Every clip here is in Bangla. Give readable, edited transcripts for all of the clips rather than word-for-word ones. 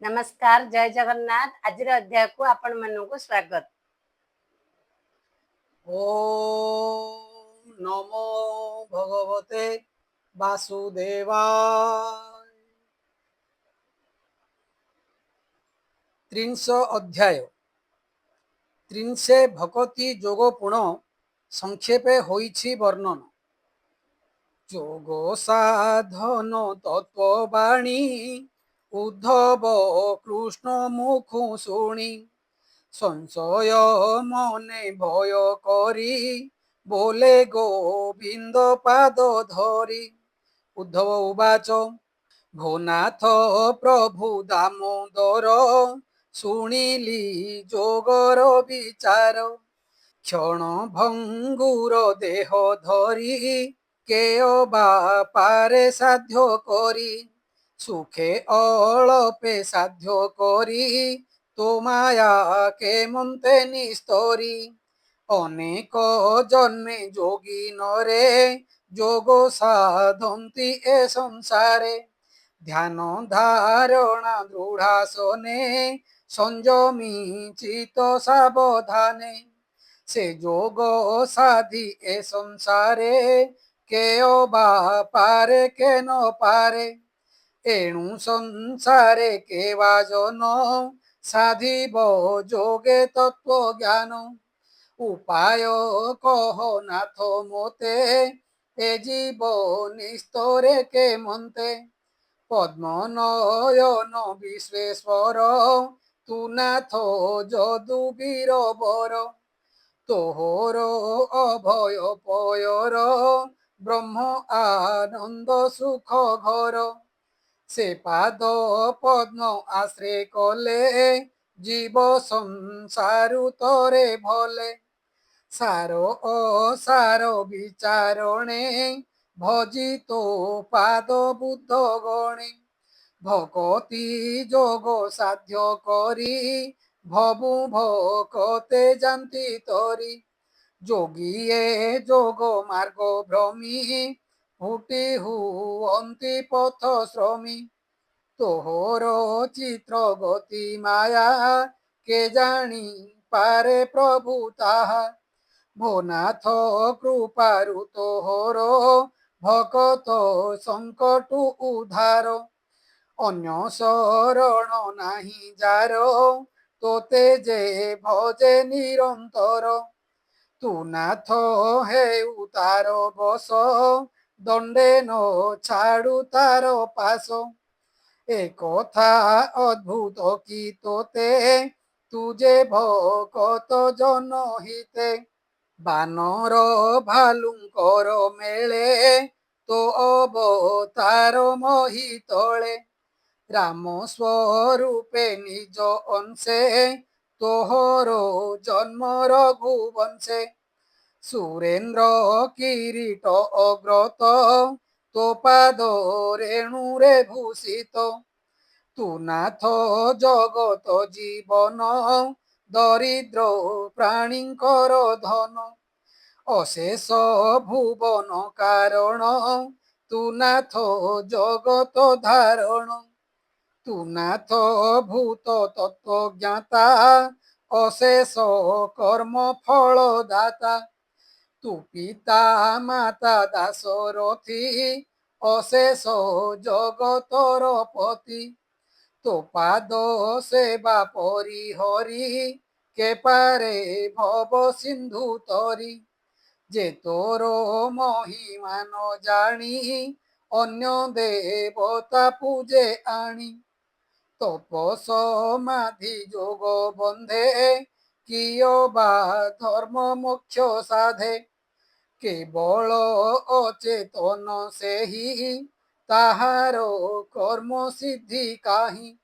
नमस्कार, जय जगन्नाथ। आज अध्याय को आपण मानक स्वागत। ओम नमो भगवते वासुदेवाय। 30 अध्याय त्रिंशे भक्ति जोगपूर्ण संक्षेपे होइछि वर्णन। जोग साधन तत्ववाणी उद्धव कृष्ण मुखु शुणी संशय मने भय करी बोले गोविंद पाद धरी। उद्धव उवाच भोनाथ प्रभु दामोदर शुणिली जोगर विचार क्षण भंगुर देह धरी केय बा पारे साध्य करी सुखे अलपे साध्य करी तो माया के मन्ते निस्तरी अनेक जन्मे जोगी नरे जोग साधन्ति ए संसारे ध्यान धारणा दृढ़ासने संयमी चित सावधाने से जोग साधि ए संसारे केय बा पारे के न पारे एणु संसारे केवा जन साधिब जोगे तत्व ज्ञान उपाय कह नाथ मोते ए जीव निस्तरे के मन्ते पद्म नयन विश्वेश्वर तू नाथ যদু বীর বর তোহর অভয় পয়র ব্রহ্ম আনন্দ সুখ ঘর से पाद पद्म आश्रय कले जीव संसारु तरे भले सार असार विचारणे भजी तो पाद बुद्ध गणे भकति जोग साध्य करी भबु भकते जानती तरी जोगिए जोग मार्ग भ्रमी हुटी हुअन्ति पथ श्रमी तोहर चित्र गति माया के जानी पारे प्रभु ताहा भोनाथ कृपारु तोहर भकत संकटु उद्धार अन्य शरण नाही जार तोते जे भजे निरंतर तू नाथ हे उतार बस दंडे न छाड़ू तार पास ए कथा अद्भुत की तोते तुझे भकत जन हिते बानर भालुंकर मेले तो अवतार मही तले राम स्वरूपे निज अंशे तोहर जन्म रघुवंशे सुरेन्द्र किरीट अग्रत तो पाद रेणुरे भूषित तू नाथ जगत जीवन दरिद्र प्राणींकर धन अशेष भुवन कारण तू नाथ जगत धारण तू नाथ भूत तत्व ज्ञाता अशेष कर्म फल दाता तू पिता माता दासरथी अशेष जगतर पति तो पाद सेवा परिहरी के पारे भव सिंधु तरी जे तोर महिमा न जानी अन्य देवता पूजे आनी तपसमाधि जोग बंधे किय बा धर्म मोक्ष साधे केवल अचेतन से ही ताहार कर्म सिद्धि काहि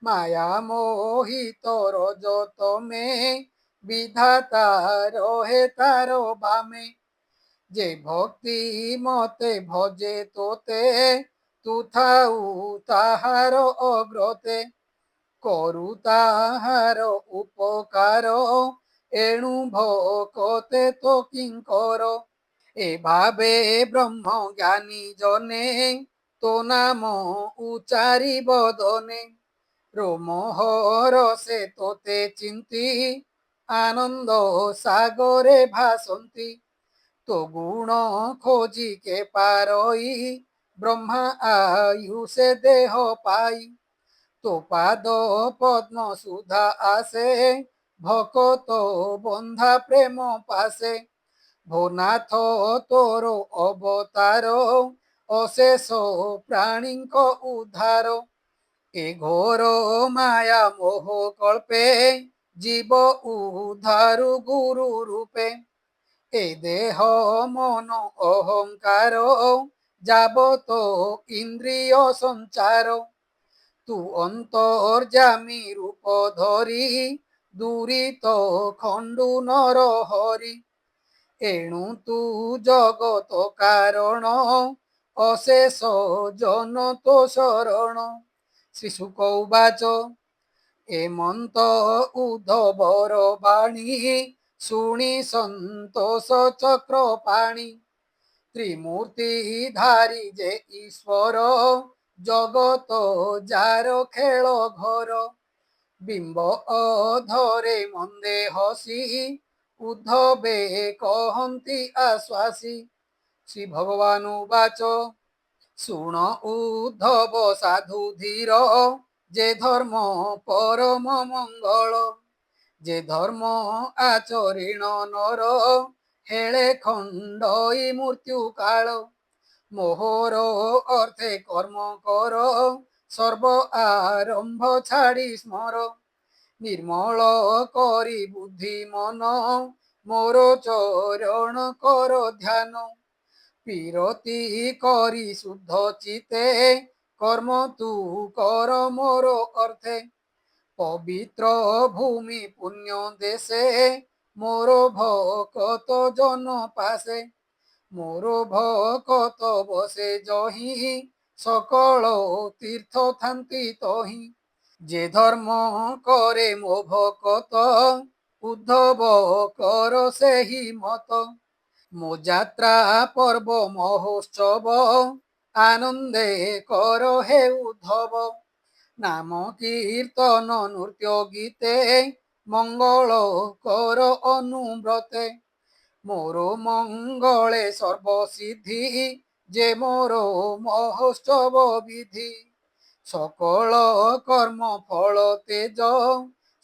माया मोहित रजत में विधाता रहे तार बामे जे भक्ति मते भजे तोते तू थाउ ताहार अग्रते करु ताहार उपकार एणु भकते तो किंकर ए भावे ब्रह्म ज्ञानी जने तो नाम उचारी बदने রোমহর সে তোতে চিন্তি আনন্দ সাগরে ভাসন্তি তো গুণ খোঁজি কে পারই ব্রহ্মা আয়ু সে দেহ পাই তো পাদ পদ্ম সুধা আসে ভকত বন্ধা প্রেম পাশে ভোনাথ তোর অবতার অশেষ প্রাণীଙ୍କ উদ্ধার এ ঘোর মায়া মোহ কল্পে জীব উদ্ধারু গুরু রূপে এ দেহ মন অহংকার যাবত ইন্দ্রিয় সঞ্চার তু অন্তর্যামী রূপ ধরি দূরিত খণ্ডু নর হরি এণু তু জগত কারণ অশেষ জন তো শরণ শ্রীশুক উবাচ এমন্ত উদ্ধবর বাণী শুনি সন্তোষ চক্র পাণি ত্রিমূর্তি ধারি যে ঈশ্বর জগত যার খেল ঘর বিম্ব অধরে মন্দে হসি উদ্ধবে কহন্তি আশ্বাসী শ্রী ভগবানুবাচ শুণ উদ্ধব সাধু ধীর যে ধর্ম পরম মঙ্গল যে ধর্ম আচরিণ নর হেলে খণ্ডই মৃত্যু কাল মোহর অর্থে কর্ম কর সর্ব আরম্ভ ছাড়ি স্মর নির্মল করি বুদ্ধি মন মোর চরণ কর ধ্যান বিরতি করি শুদ্ধ চিতে কর্ম তু কর মোর অর্থে পবিত্র ভূমি পুণ্য দেশে মোর ভকত জন পাশে মোর ভকত বসে জহি সকল তীর্থ থান্তি তহি যে ধর্ম করে মো ভকত উদ্ধব কর সেহি মত মো যাত্রা পর্ব মহোৎসব আনন্দে কর হে উদ্ধব নাম কীর্তন নৃত্য গীতে মঙ্গল কর অনুব্রতে মোর মঙ্গলে সর্বসিদ্ধি যে মোর মহোৎসব বিধি সকল কর্ম ফল তেজ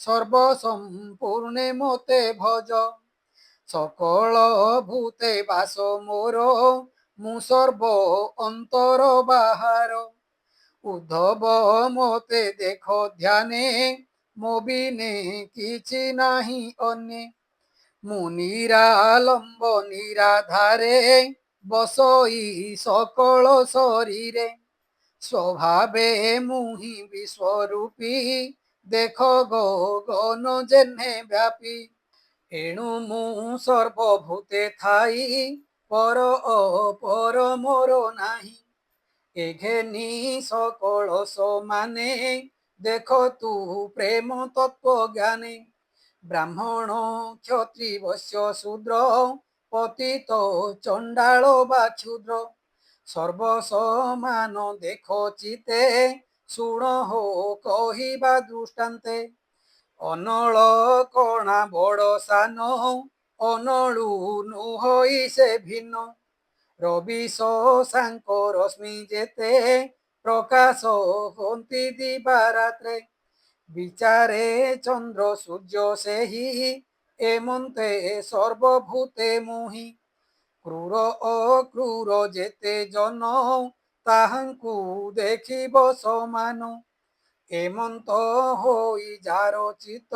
সর্বসম্পূর্ণে মতে ভজ সকল ভূতে বাস মোর মু সর্ব অন্তর বাহার উদ্ধব মতে দেখ ধ্যানে মো বিনে কিছু নাহি অন্যে মু নিরালম্ব নিরাধারে বসই সকল শরীরে স্বভাবে মুহি বিশ্বরূপী দেখ গগন জেনে ব্যাপী এণু মু সর্বভূতে থাই পর অপর মোর নাহি এঘেনি সকল সমানে দেখ তু প্রেম তত্ত্ব জ্ঞানে ব্রাহ্মণ ক্ষত্রি বৈশ্য শূদ্র পতিত চণ্ডাଳ বা ক্ষুদ্র সর্বসমান দেখ চিতে শুণ হো কহিবা দৃষ্টান্তে অনଳ কণা বড় সান ଅନଳୁ ନୁହଇ ସେ ଭିନ୍ନ ରବି ଶଶାଙ୍କ ରଶ୍ମି ଯେତେ ପ୍ରକାଶ ହୁଅନ୍ତି ଦିବାରାତ୍ରେ বিচারে চন্দ্র সূর্য সেহি এমন্তে সর্বভূতে মুহি ক্রূর অক্রূর যেতে জন তাহাঙ্কু দেখিব সমান এমন্ত হই যার চিত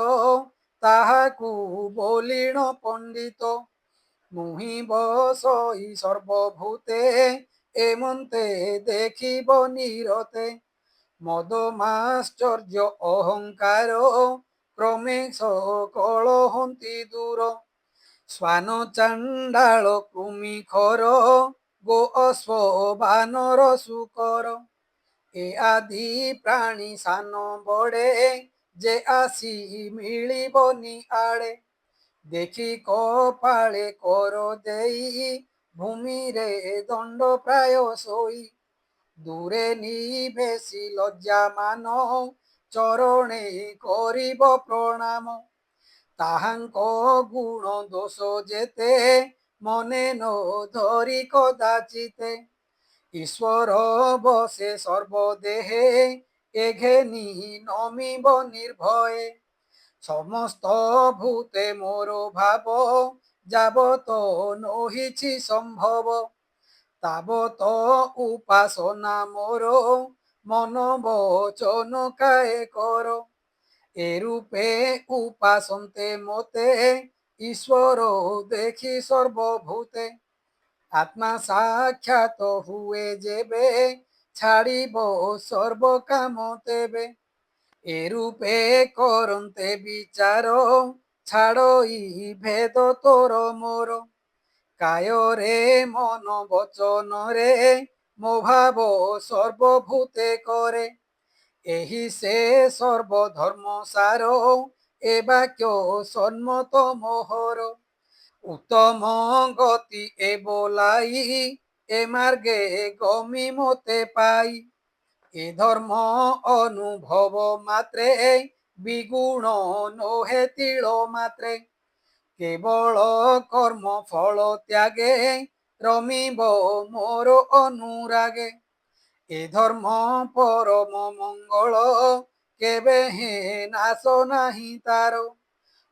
তাহাকু বলিণ পণ্ডিত মুহি বসই সর্বভূতে এমন্তে দেখিব নিরতে মদ মাশ্চর্য অহংকার ক্রমে সকল হন্তি দূর শ্বান চাণ্ডাଳ কৃমি খর গো অশ্ব বানর শুকর এ আদি প্রাণী সান বড়ে যে আসি মিଳିবনি আড়ে দেখি কপাଳେ কର ଦେଇ ଭୂମିରେ ଦଣ୍ଡ ପ୍ରାୟ ଶୋଇ ଦୂରେ ନିବେଶି ଲଜ୍ଜା ମାନ ଚରଣେ କରିବ ପ୍ରଣାମ। ତାହାଙ୍କ ଗୁଣ ଦୋଷ ଯେତେ ମନେ ନ ଧରି କଦାଚିତେ। ଈଶ୍ୱର ବସେ ସର୍ବଦେହେ ଏଘେନି ନମିବ ନିର୍ଭয়ে। ସମସ୍ତ ভূতে মোর ভাব যাবত নহিছি সম্ভব। তাবত উপাসনা মোর মন বচন কায়ে কর। এরূপে উপাসন্তে মতে ঈশ্বর দেখি সর্বভূতে। আত্মা সাক্ষাৎ হুয়ে যেবে ছাড়িব সর্ব কাম তেবে। এরূপে করন্তে বিচার ছাড়ই ভেদ তোর মোর। কায়রে মন বচনরে মো ভাব সর্বভূতে করে। ଏହି ସେ ସର୍ବଧର୍ମ ସାର ଏ ବାକ୍ୟ ସନ୍ମତ ମୋହର। উত্তম গতি এ বলাই এ মার্গে গমি মতে পাই। এ ধর্ম অনুভব মাত্রে বিগুণ নোহে তিଳ মাত্রে। কেবল কর্ম ফল ত্যাগে রমিব মোর অনুরাগে। এ ধর্ম পরম মঙ্গল কেবে হে নাশ নাহি তার।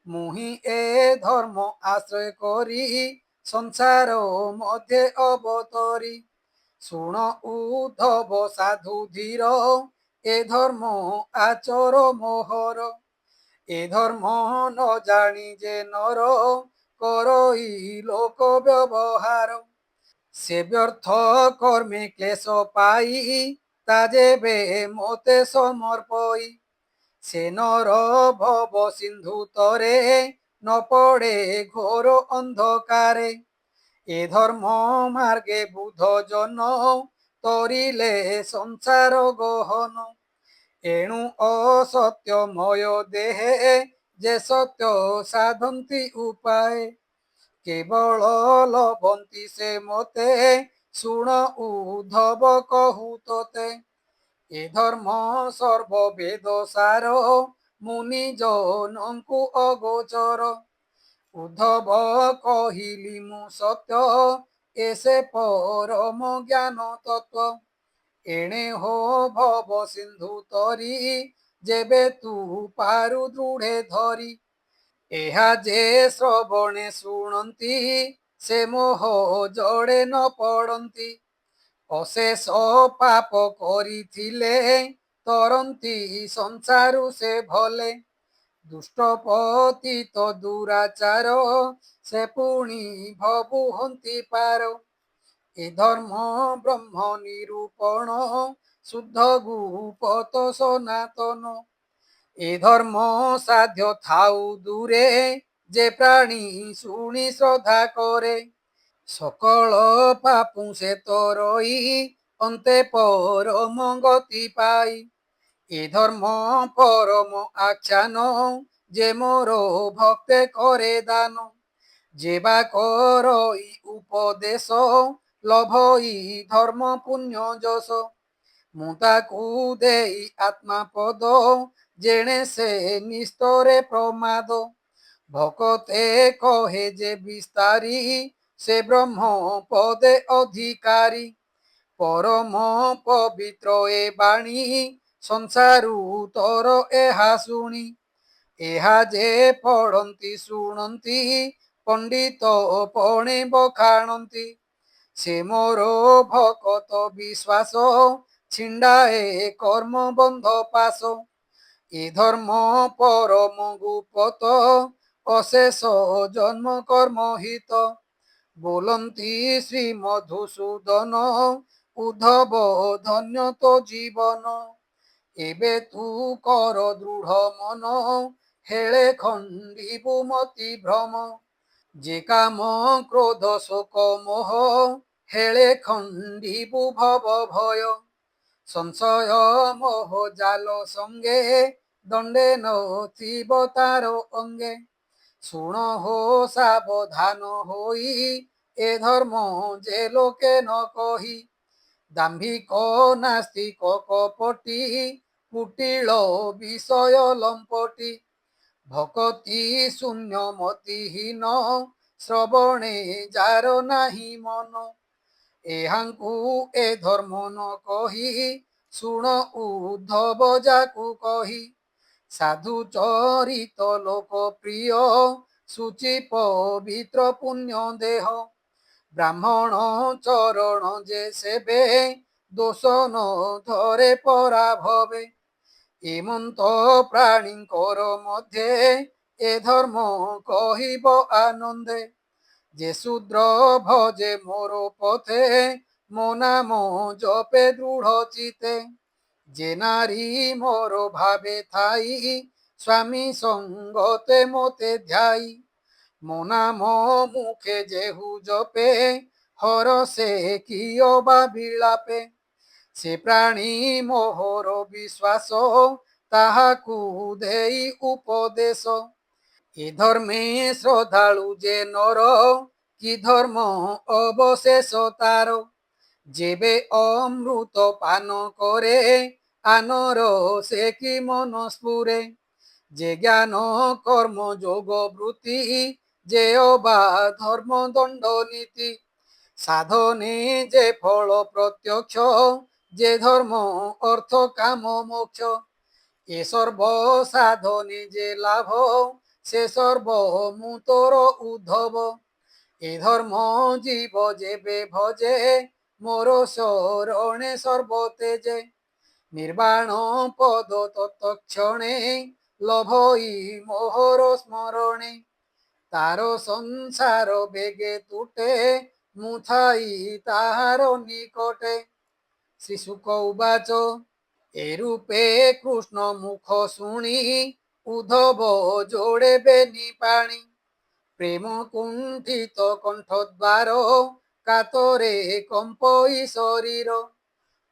মুহি এ ধর্ম আশ্রয় করি সংসার মধ্যে অবতরি। শুণ উদ্ধব সাধু ধীর এ ধর্ম আচর মোহর। এ ধর্ম ন জানি যে নর করই লোক ব্যবহার। সে ব্যর্থ কর্মে ক্লেশ পাই তা যেবে মতে সমর্পই। সে নর ভব সিন্ধু তরে ন পড়ে ঘোর অন্ধকারে। এ ধর্ম মার্গে বুধ জন তরিলে সংসার গহন। এণু অসত্যময় দেহে যে সত্য সাধন্তি উপায়। কেবল লভন্তি সে মতে শুণ উদ্ধব কহু তোতে। এ ধর্ম সর্ববেদ সার মুনি জনଙ୍କୁ অগোচর। উদ্ধব কহিলি মু সত্য এসে পরম জ্ঞান তত্ত্ব। এণে হো ভব সিন্ধু তরি যেবে তু পারু দৃঢ়ে ধরি। ଏହା ଯେ ଶ୍ରବଣେ ଶୁଣନ୍ତି ସେ ମୋହ ଜଡ଼େ ନ ପଡ଼ନ୍ତି। ଅଶେଷ ପାପ କରିଥିଲେ ତରନ୍ତି ସଂସାରୁ ସେ ଭଲେ। ଦୁଷ୍ଟ ପତିତ ଦୁରାଚାର ସେ ପୁଣି ଭବୁ ହନ୍ତି ପାର। ଏ ଧର୍ମ ବ୍ରହ୍ମ ନିରୂପଣ শুদ্ধ গুপত সনাতন। এ ধর্ম সাধ্য থাউ দূরে যে প্রাণী শুনি শ্রদ্ধা করে। সকল পাপু সে তরই অন্তে পরম গতি পাই। এ ধর্ম পরম আখ্যান যে মোর ভক্তে করে দান। যে বা করই উপদেশ লভই ধর্ম পুণ্য যশ। ମୁଁ ତାକୁ ଦେଇ ଆତ୍ମାପଦ ଯେଣେ ସେ ନିସ୍ତରେ ପ୍ରମାଦ। ଭକତେ କହେ ଯେ ବିସ୍ତାରୀ ସେ ବ୍ରହ୍ମ ପଦେ ଅଧିକାରୀ। ପରମ ପବିତ୍ର ଏ ବାଣୀ ସଂସାରୁ ତର ଏହା ଶୁଣି। ଏହା ଯେ ପଢ଼ନ୍ତି ଶୁଣନ୍ତି ପଣ୍ଡିତ ପଣେ ବଖାଣନ୍ତି। ସେ ମୋର ଭକତ ବିଶ୍ୱାସ ছিন্ডায়ে কর্ম বন্ধ পাশ। এ ধর্ম পরম গুপত অশেষ জন্ম কর্ম হিত। বলন্তি শ্রী মধুসূদন উদ্ধব ধন্য তো জীবন। এবে তু কর দৃঢ় মন হেলে খণ্ডিবু মতি ভ্রম। যে কাম ক্রোধ শোক মোহ হেলে খণ্ডিবু ভব ভয়। সংশয় মোহ জাল সঙ্গে দণ্ডে নথিব তার অঙ্গে। শুণ হো সাবধান হই এ ধর্ম যে লোকে ন কহি। দাম্ভিক নাস্তিক কপটি কুটিল বিষয় লম্পটি ভকতি শূন্য মতিহীন শ্রবণে যার নাহি মন এহাঙ্কু এ ধর্ম ন কহি শুণ উদ্ধব যাকু কহি সাধু চরিত লোকপ্রিয় সূচি পবিত্র পুণ্য দেহ ব্রাহ্মণ চরণ যে সেবে দোষ ন ধরে পরাভবে এমন্ত প্রাণীঙ্কর মধ্যে এ ধর্ম কহিব আনন্দে যে শূদ্র ভজে মোর পথে মো নাম জপে দৃঢ় চিতে যে নারী মোর ভাবে থাই স্বামী সঙ্গতে মতে ধ্যাই মো নাম মুখে যেহু জপে হরসে কিয় বা বিলাপে সে প্রাণী মোহর বিশ্বাস তাহাকু দেই উপদেশ এ ধর্মে শ্রদ্ধালু যে নর কি ধর্ম অবশেষ তার যেবে অমৃত পান করে আনর সে কি মন স্ফুরে যে জ্ঞান কর্ম যোগ বৃত্তি যে অবা ধর্ম দণ্ড নীতি সাধনে যে ফল প্রত্যক্ষ যে ধর্ম অর্থ কাম মোক্ষ এ সর্ব সাধনে যে লাভ সে সর্বমূতর উদ্ধব এ ধর্ম জীব যেবে ভজে মোর শরণে সর্বতেজে নির্বাণ পদ তৎক্ষণে লভই মোহর স্মরণে তার সংসার বেগে তুটে মুথাই তাহার নিকটে শ্রীশুক উবাচ এরূপে কৃষ্ণ মুখ শুনি উদ্ধব যোড়ে বেনি পাণি প্রেম কুণ্ঠিত কণ্ঠদ্বার কাতরে কম্পই শরীর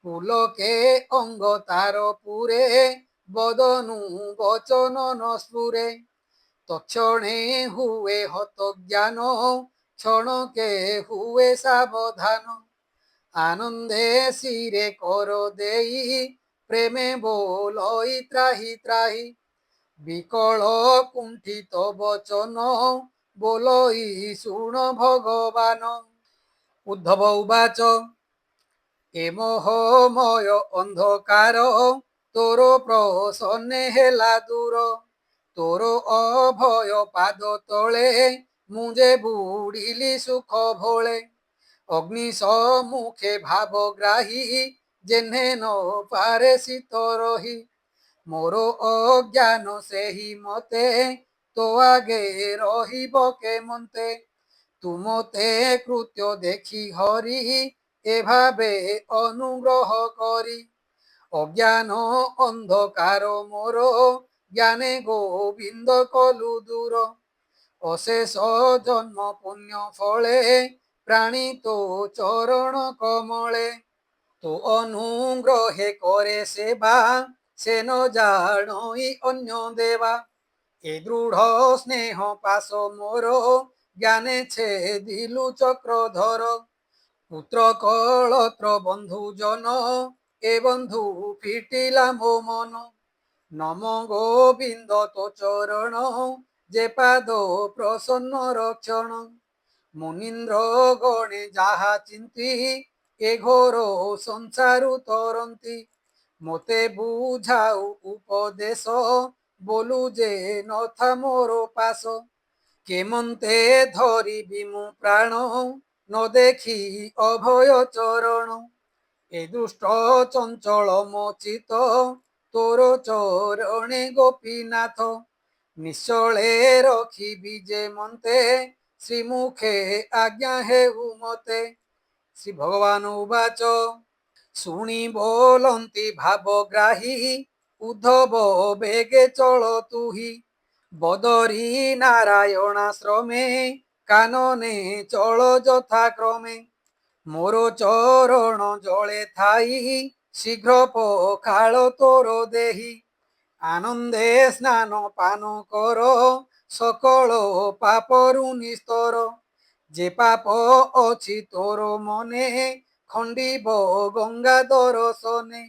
পুলকে অঙ্গ তার পুরে বদনু বচন ন স্ফুরে তৎক্ষণে হুয়ে হত জ্ঞান ক্ষণকে হুয়ে সাবধান আনন্দে শিরে কর দেই প্রেমে বলই ত্রাহি ত্রাহি বিকল কুণ্ঠিত বচন বলই শুণ ভগবান উদ্ধব উবাচ এ মোহময় অন্ধকার তোর প্রসন্নে হেলা দূর তোর অভয় পাদ তଳେ ମୁଁ যে বুড়িলি সুখ ভোଳେ অগ্নি সম্মুখে ভাবগ্রাহী যেনে ন পারে শীত রহি মোর অজ্ঞান ସେହି মতে তো আগে রহিব কেমন্তে তুমতে কৃত্য দেখি হরি এভাবে অনুগ্রহ করি অজ্ঞান অন্ধকার মোর জ্ঞানে গোবিন্দ কলু দূর অশেষ জন্ম পুণ্য ফলে প্রাণী তো চরণ কমলে তো অনুগ্রহে করে সেবা সে ন জানই অন্য দেবা এ দৃঢ় স্নেহ পাশ মোর জ্ঞানে ছেদিলু চক্রধর পুত্র কলত্র বন্ধু জন এ বন্ধু ফিটিলা মো মন নম গোবিন্দ তো চরণ যে পাদ প্রসন্ন রক্ষণ মুনীন্দ্র গণে যাহা চিন্তি এ ঘোর সংসারু তরন্তি মতে বুঝাও উপদেশ বলু যে নথা মোর পাশ কেমন্তে ধরিবি মু প্রাণ ন দেখি অভয় চরণ এ দুষ্ট চঞ্চল মোচিত তোর চরণে গোপীনাথ নিশ্চলে রখিবি যে মন্তে শ্রীমুখে আজ্ঞা হেউ মতে শ্রী ভগবান উবাচ শুনি বলন্তি ভাবগ্রাহী উদ্ধব বেগে চল তুহি বদরি নারায়ণাশ্রমে কাননে চল যথাক্রমে মোর চরণ জলে থাই শীঘ্র পখাল তোর দেহি আনন্দে স্নান পান কর সকল পাপরু নিস্তর যে পাপ অছি তোর মনে খণ্ডিব গঙ্গা দর্শনে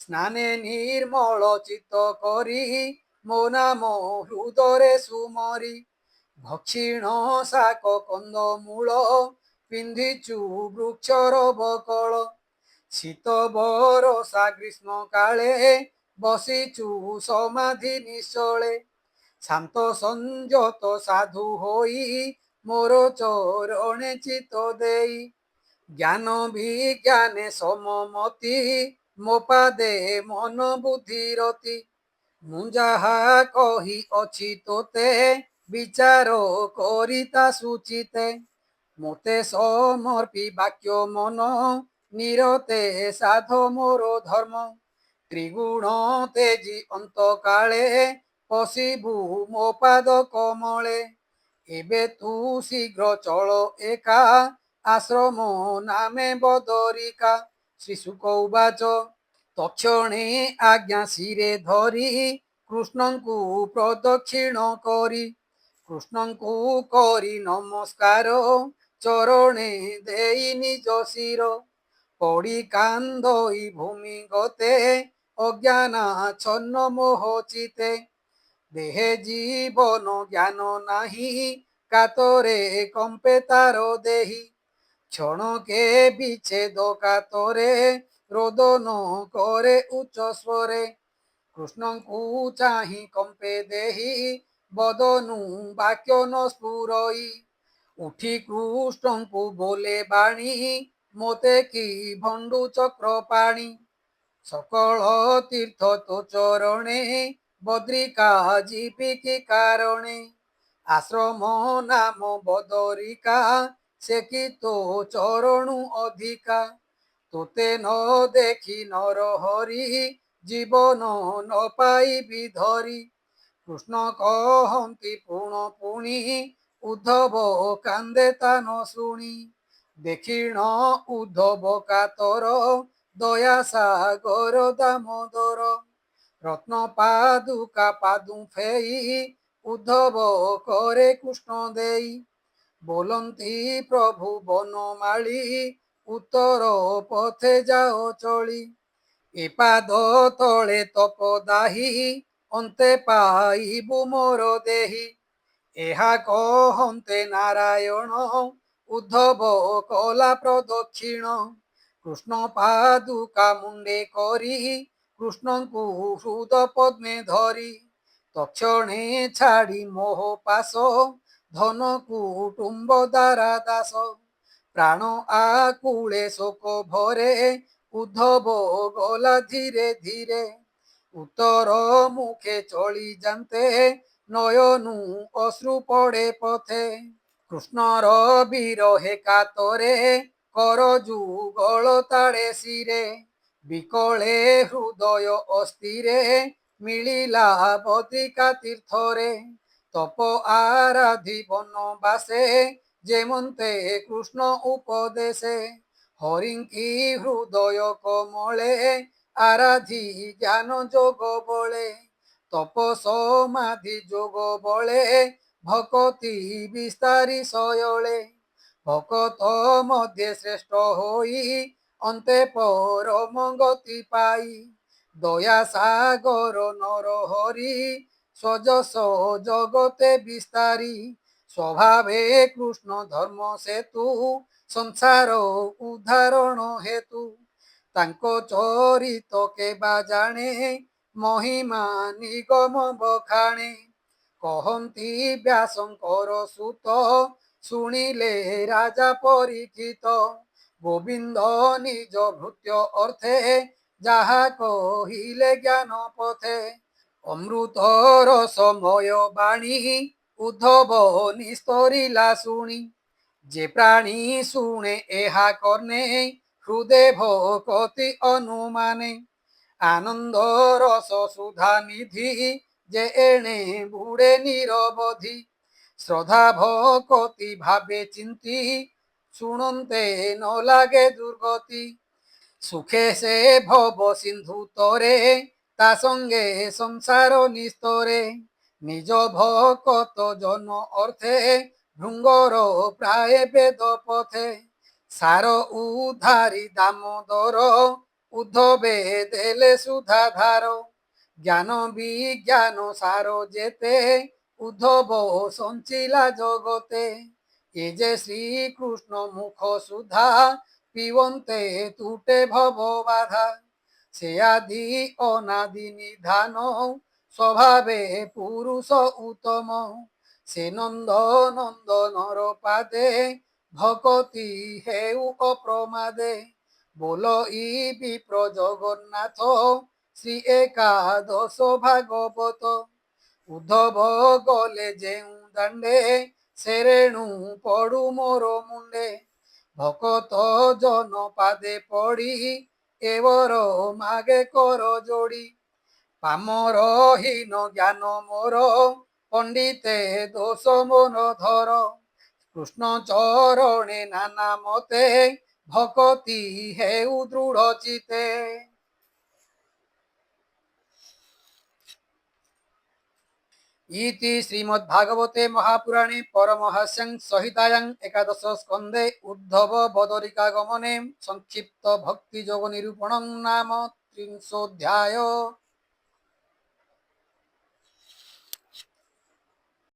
ସ୍ନାନେ ନିର୍ମଳ ଚିତ୍ତ କରି ମୋ ନାମ ହୃଦରେ ସୁମରି ଭକ୍ଷିଣ ଶାକ କନ୍ଦମୂଳ ପିନ୍ଧିଛୁ ବୃକ୍ଷର ବକଳ ଶୀତ ବରଷା ଗ୍ରୀଷ୍ମ କାଳେ ବସିଛୁ ସମାଧି ନିଶ୍ଚଳେ ଶାନ୍ତ ସଂଯତ ସାଧୁ ହୋଇ ମୋର ଚରଣେ ଚିତ୍ତ ଦେଇ ଜ୍ଞାନ ବିଜ୍ଞାନେ ସମମତି ମୋ ପାଦେ ମନ ବୁଦ୍ଧି ରତି ମୁଁ ଯାହା କହି ଅଛି ତୋତେ ବିଚାର କରି ତା ସୁଚିତେ ମୋତେ ସମର୍ପି ବାକ୍ୟ ମନ ନିରତେ ସାଧ ମୋର ଧର୍ମ ତ୍ରିଗୁଣ ତେଜି ଅନ୍ତକାଳେ ପଶିବୁ ମୋ ପାଦ କମଳେ ଏବେ ତୁ ଶୀଘ୍ର ଚଳ ଏକା ଆଶ୍ରମ ନାମେ ବଦରିକା ଶ୍ରୀଶୁକ ଉବାଚ ତକ୍ଷଣେ ଆଜ୍ଞା ଶିରେ ଧରି କୃଷ୍ଣଙ୍କୁ ପ୍ରଦକ୍ଷିଣ କରି କୃଷ୍ଣଙ୍କୁ କରି ନମସ୍କାର ଚରଣେ ଦେଇ ନିଜ ଶିର ପଡ଼ି କାନ୍ଦଇ ଭୂମି ଗତେ ଅଜ୍ଞାନାଚ୍ଛନ୍ନ ମୋହ ଚିତେ ଦେହେ ଜୀବନ ଜ୍ଞାନ ନାହିଁ କାତରେ କମ୍ପେ ତାର ଦେହି ক্ষণকে বিচ্ছেদ কাতরে রোদন করে উচ্চ স্বরে কৃষ্ণଙ୍କୁ চাহি কম্পে দেহি বদনু বাক্য ন স্ফুরই উঠি কৃষ্ণଙ୍କୁ ବୋଲେ ବାଣୀ ମୋତେ କି ଭଣ୍ଡୁ ଚକ୍ର ପାଣି সকল তীর্থ তো চরণে বদ্রিকা জীবিকি কারণে আশ্রম নাম বদরিকা সে কি তো চরণু অধিকা তোতে ন দেখি নর হরি জীবন ন পাইবি ধরি কৃষ্ণ কহନ୍ତି পুণ পুଣି উদ্ধব কান্দে তা ন শুଣି দেখিণ উদ্ধব কাতর দয়া সাগর দামোদর রত্ন পাদুকা পাদু ফেই উদ্ধব করে কৃষ্ণ দেই বলନ୍ତି প্রভু বনমালী উত্তর পথে যাও চলি এ পাদ তଳେ তপদাহি ଅନ୍ତେ ପାଇବୁ ମୋର ଦେହି ଏହା କହନ୍ତେ ନାରାୟଣ ଉଦ୍ଧବ କଲା ପ୍ରଦକ୍ଷିଣ କୃଷ୍ଣ ପାଦୁକା ମୁଣ୍ଡେ କରି କୃଷ୍ଣଙ୍କୁ ହୃଦ ପଦ୍ମେ ଧରି ତକ୍ଷଣେ ଛାଡ଼ି ମୋହ ପାଶ ଧନ କୁଟୁମ୍ବ ଦାରା ଦାସ ପ୍ରାଣ ଆକୁଳେ ଶୋକ ଭରେ ଉଦ୍ଧବ ଗଲା ଧୀରେ ଧୀରେ উত্তর মুখে চলি জানতে নয়নু অশ্রু পড়ে পথে কৃষ্ণর বিরহে কাতরে কর যুগল তাড়ে শিরে বিকলে হৃদয় অস্থিরে মিলিলা বদিকা তীর্থরে তপ আরাধি বনবাসে যেমন্তে কৃষ্ণ উপদেশে হরিঙ্কি হৃদয় কমলে আরাধি জ্ঞান যোগ বলে তপ সমাধি যোগ বলে ভকতি বিস্তারি সয়লে ভকত মধ্যে শ্রেষ্ঠ হই অন্তে পরম গতি পাই দয়া সাগর নর হরি সজস জগতে বিস্তারি স্বভাবে কৃষ্ণ ধর্ম সেতু সংসার উদ্ধারণ হেতু ତାଙ୍କ ଚରିତ କେବା ଜାଣେ ମହିମା ନିଗମ ବଖାଣେ କହନ୍ତି ବ୍ୟାସଙ୍କର ସୁତ ଶୁଣିଲେ ରାଜା ପରୀକ୍ଷିତ ଗୋବିନ୍ଦ ନିଜ ଭୃତ୍ୟ ଅର୍ଥେ ଯାହା କହିଲେ ଜ୍ଞାନ ପଥେ ଅମୃତ ରସମୟ ବାଣୀ ଉଦ୍ଧବ ନିସ୍ତରିଲା ଶୁଣି যে প্রাণী শুনে এহা কর্ণে হৃদে ভকতি অনুমানে আনন্দ রস সুধা নিধি যে এণে বুড়ে নিরবধি শ্রদ্ধা ভকতি ভাবে চিন্তি শুনন্তে ন লাগে দুর্গতি সুখে সে ভব সিন্ধু তরে তা সঙ্গে সংসার নিস্তরে নিজ ভকত জন অর্থে ভৃঙ্গর প্রায় বেদ পথে সার উদ্ধারি দামোদর উদ্ধবে দেলে সুধাধার, জ্ঞান বিজ্ঞান সার যেতে উদ্ধব সঞ্চিলা জগতে। এ যে শ্রীকৃষ্ণ মুখ সুধা, পিবন্তে তুটে ভব বাধা। সে আদি অনাদি নিধান, স্বভাবে পুরুষ উত্তম। সে নন্দ নন্দনর পাদে, ভকতি হেউ অপ্রমাদে। বল ই বিপ্র জগন্নাথ, শ্রী একাদশ ভাগবত। উদ্ধব গলে যেউ দাণ্ডে, সেরেণু পড়ু মোর মুন্ডে। ভকত জন পাদে পড়ি, এবর মাগে কর যোড়ি। পামর হীন জ্ঞান মোর, পণ্ডিতে দোষ মন ধর। কৃষ্ণ চরণে নানা মতে, ভকতি হেউ দৃঢ় চিতে। ইতি শ্রীমদ্ভাগবতে মহাপুরাণে পরমহাস্যাং সংহিতায়াং একাদশ স্কন্ধে উদ্ধব বদরিকা গমনে সংক্ষিপ্ত ভক্তি যোগ নিরূপণং নাম 30 অধ্যায়।